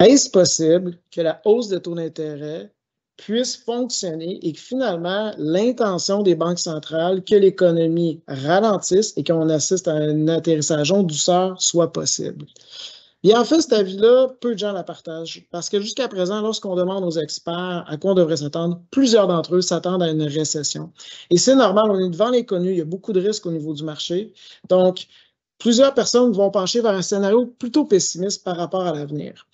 Est-ce possible que la hausse des taux d'intérêt puisse fonctionner et que finalement, l'intention des banques centrales que l'économie ralentisse et qu'on assiste à un atterrissage en douceur soit possible? Bien, en fait, cet avis-là, peu de gens la partagent parce que jusqu'à présent, lorsqu'on demande aux experts à quoi on devrait s'attendre, plusieurs d'entre eux s'attendent à une récession. Et c'est normal, on est devant l'inconnu, il y a beaucoup de risques au niveau du marché. Donc, plusieurs personnes vont pencher vers un scénario plutôt pessimiste par rapport à l'avenir.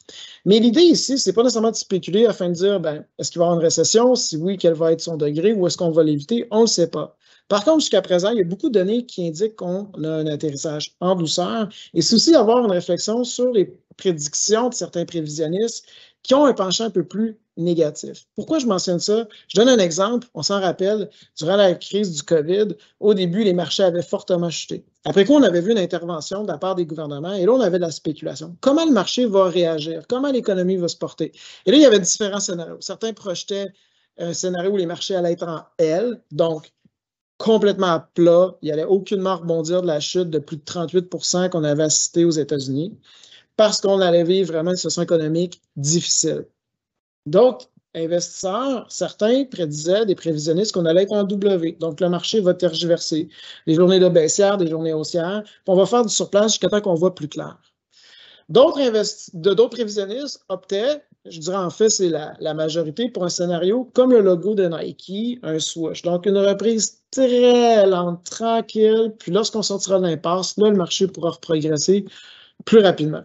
Mais l'idée ici, c'est pas nécessairement de spéculer afin de dire, ben, est-ce qu'il va y avoir une récession? Si oui, quel va être son degré ou est-ce qu'on va l'éviter? On ne le sait pas. Par contre, jusqu'à présent, il y a beaucoup de données qui indiquent qu'on a un atterrissage en douceur. Et c'est aussi avoir une réflexion sur les prédictions de certains prévisionnistes qui ont un penchant un peu plus négatif. Pourquoi je mentionne ça? Je donne un exemple. On s'en rappelle, durant la crise du COVID, au début, les marchés avaient fortement chuté. Après quoi, on avait vu une intervention de la part des gouvernements et là, on avait de la spéculation. Comment le marché va réagir? Comment l'économie va se porter? Et là, il y avait différents scénarios. Certains projetaient un scénario où les marchés allaient être en L, donc complètement à plat. Il n'allait aucunement rebondir de la chute de plus de 38 qu'on avait assisté aux États-Unis parce qu'on allait vivre vraiment une situation économique difficile. D'autres investisseurs, certains prédisaient, des prévisionnistes, qu'on allait être en W. Donc, le marché va tergiverser. Des journées de baissière, des journées haussières. Puis on va faire du surplace jusqu'à temps qu'on voit plus clair. D'autres prévisionnistes optaient, je dirais en fait, c'est la majorité, pour un scénario comme le logo de Nike, un swoosh. Donc, une reprise très lente, tranquille. Puis lorsqu'on sortira de l'impasse, là, le marché pourra progresser plus rapidement.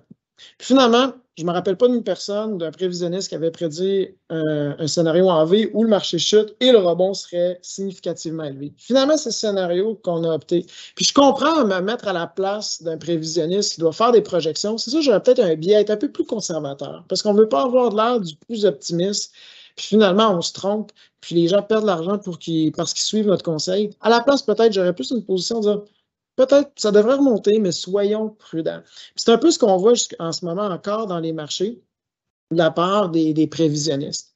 Puis finalement, je ne me rappelle pas d'une personne, d'un prévisionniste qui avait prédit un scénario en V où le marché chute et le rebond serait significativement élevé. Finalement, c'est ce scénario qu'on a opté. Puis je comprends me mettre à la place d'un prévisionniste qui doit faire des projections. C'est ça, j'aurais peut-être un biais, être un peu plus conservateur parce qu'on ne veut pas avoir de l'air du plus optimiste. Puis finalement, on se trompe, puis les gens perdent de l'argent parce qu'ils suivent notre conseil. À la place, peut-être, j'aurais plus une position de dire peut-être ça devrait remonter, mais soyons prudents. C'est un peu ce qu'on voit en ce moment encore dans les marchés de la part des prévisionnistes.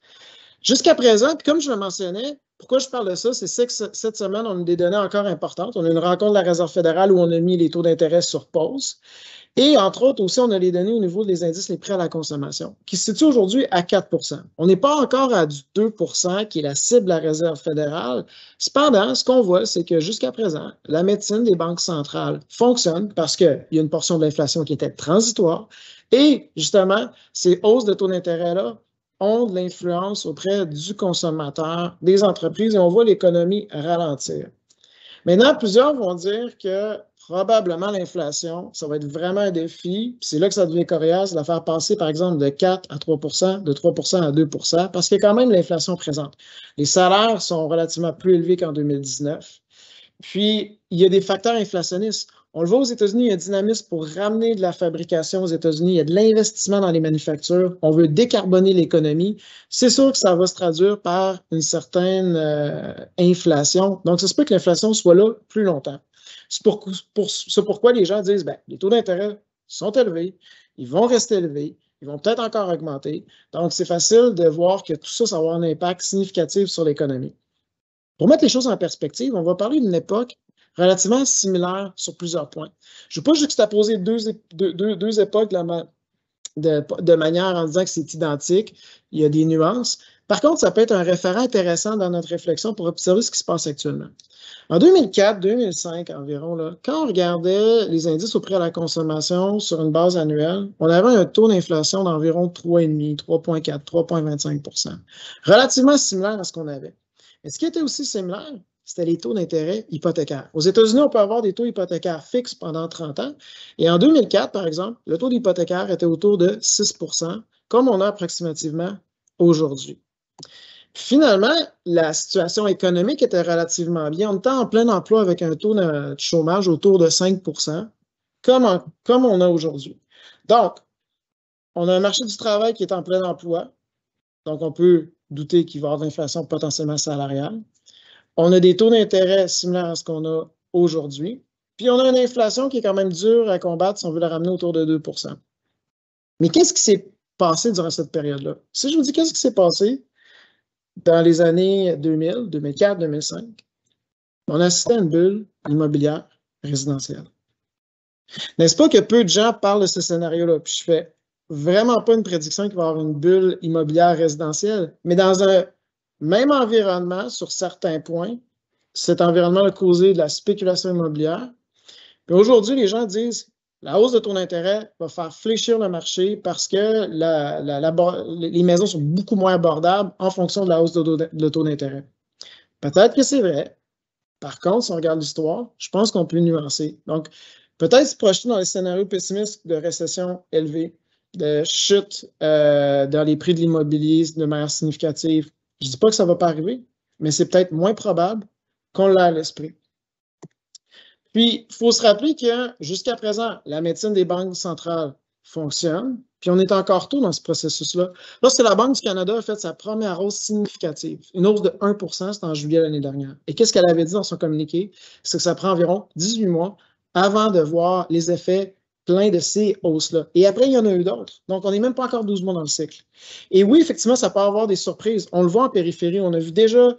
Jusqu'à présent, puis comme je le mentionnais, pourquoi je parle de ça, c'est que cette semaine, on a des données encore importantes. On a une rencontre de la Réserve fédérale où on a mis les taux d'intérêt sur pause. Et entre autres, aussi, on a les données au niveau des indices les prêts à la consommation, qui se situent aujourd'hui à 4 On n'est pas encore à du 2 qui est la cible de la Réserve fédérale. Cependant, ce qu'on voit, c'est que jusqu'à présent, la médecine des banques centrales fonctionne parce qu'il y a une portion de l'inflation qui était transitoire. Et justement, ces hausses de taux d'intérêt-là ont de l'influence auprès du consommateur, des entreprises, et on voit l'économie ralentir. Maintenant, plusieurs vont dire que probablement l'inflation, ça va être vraiment un défi. C'est là que ça devient coriace, de la faire passer, par exemple, de 4 à 3 de 3 à 2 parce qu'il y a quand même l'inflation présente. Les salaires sont relativement plus élevés qu'en 2019. Puis, il y a des facteurs inflationnistes. On le voit aux États-Unis, il y a un dynamisme pour ramener de la fabrication aux États-Unis, il y a de l'investissement dans les manufactures, on veut décarboner l'économie. C'est sûr que ça va se traduire par une certaine inflation. Donc, ça se peut que l'inflation soit là plus longtemps. C'est pourquoi les gens disent, ben, les taux d'intérêt sont élevés, ils vont rester élevés, ils vont peut-être encore augmenter. Donc, c'est facile de voir que tout ça, ça va avoir un impact significatif sur l'économie. Pour mettre les choses en perspective, on va parler d'une époque relativement similaire sur plusieurs points. Je ne vais pas juxtaposer deux époques de manière en disant que c'est identique. Il y a des nuances. Par contre, ça peut être un référent intéressant dans notre réflexion pour observer ce qui se passe actuellement. En 2004-2005 environ, là, quand on regardait les indices au prix à la consommation sur une base annuelle, on avait un taux d'inflation d'environ 3,5, 3,4, 3,25 relativement similaire à ce qu'on avait. Mais ce qui était aussi similaire, c'était les taux d'intérêt hypothécaires. Aux États-Unis, on peut avoir des taux hypothécaires fixes pendant 30 ans. Et en 2004, par exemple, le taux d'hypothécaire était autour de 6 comme on a approximativement aujourd'hui. Finalement, la situation économique était relativement bien. On était en plein emploi avec un taux de chômage autour de 5 comme on a aujourd'hui. Donc, on a un marché du travail qui est en plein emploi. Donc, on peut douter qu'il va y avoir de l'inflation potentiellement salariale. On a des taux d'intérêt similaires à ce qu'on a aujourd'hui. Puis, on a une inflation qui est quand même dure à combattre si on veut la ramener autour de 2 Mais qu'est-ce qui s'est passé durant cette période-là? Si je vous dis qu'est-ce qui s'est passé dans les années 2000, 2004, 2005, on a assisté à une bulle immobilière résidentielle. N'est-ce pas que peu de gens parlent de ce scénario-là? Puis je fais, vraiment pas une prédiction qu'il va y avoir une bulle immobilière résidentielle, mais dans un même environnement, sur certains points, cet environnement a causé de la spéculation immobilière. Puis aujourd'hui, les gens disent la hausse de taux d'intérêt va faire fléchir le marché parce que les maisons sont beaucoup moins abordables en fonction de la hausse de taux d'intérêt. Peut-être que c'est vrai. Par contre, si on regarde l'histoire, je pense qu'on peut nuancer. Donc, peut-être se projeter dans les scénarios pessimistes de récession élevée, de chute dans les prix de l'immobilier de manière significative. Je ne dis pas que ça ne va pas arriver, mais c'est peut-être moins probable qu'on l'a à l'esprit. Puis, il faut se rappeler que jusqu'à présent, la médecine des banques centrales fonctionne, puis on est encore tôt dans ce processus-là. Lorsque la Banque du Canada a fait sa première hausse significative, une hausse de 1 c'était en juillet l'année dernière. Et qu'est-ce qu'elle avait dit dans son communiqué? C'est que ça prend environ 18 mois avant de voir les effets pleins de ces hausses-là. Et après, il y en a eu d'autres. Donc, on n'est même pas encore 12 mois dans le cycle. Et oui, effectivement, ça peut avoir des surprises. On le voit en périphérie. On a vu déjà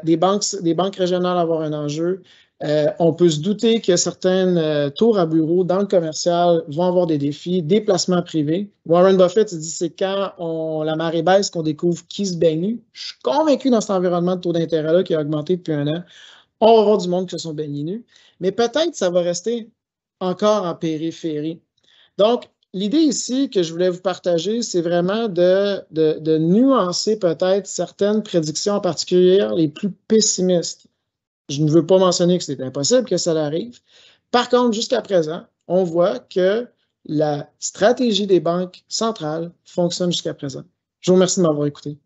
des banques régionales avoir un enjeu. On peut se douter que certaines tours à bureaux dans le commercial vont avoir des défis, des placements privés. Warren Buffett il dit c'est quand la marée baisse qu'on découvre qui se baigne nu. Je suis convaincu dans cet environnement de taux d'intérêt-là qui a augmenté depuis un an, on va voir du monde qui se sont baignés nus. Mais peut-être ça va rester encore en périphérie. Donc, l'idée ici que je voulais vous partager, c'est vraiment de nuancer peut-être certaines prédictions, en particulier les plus pessimistes. Je ne veux pas mentionner que c'est impossible que ça arrive. Par contre, jusqu'à présent, on voit que la stratégie des banques centrales fonctionne jusqu'à présent. Je vous remercie de m'avoir écouté.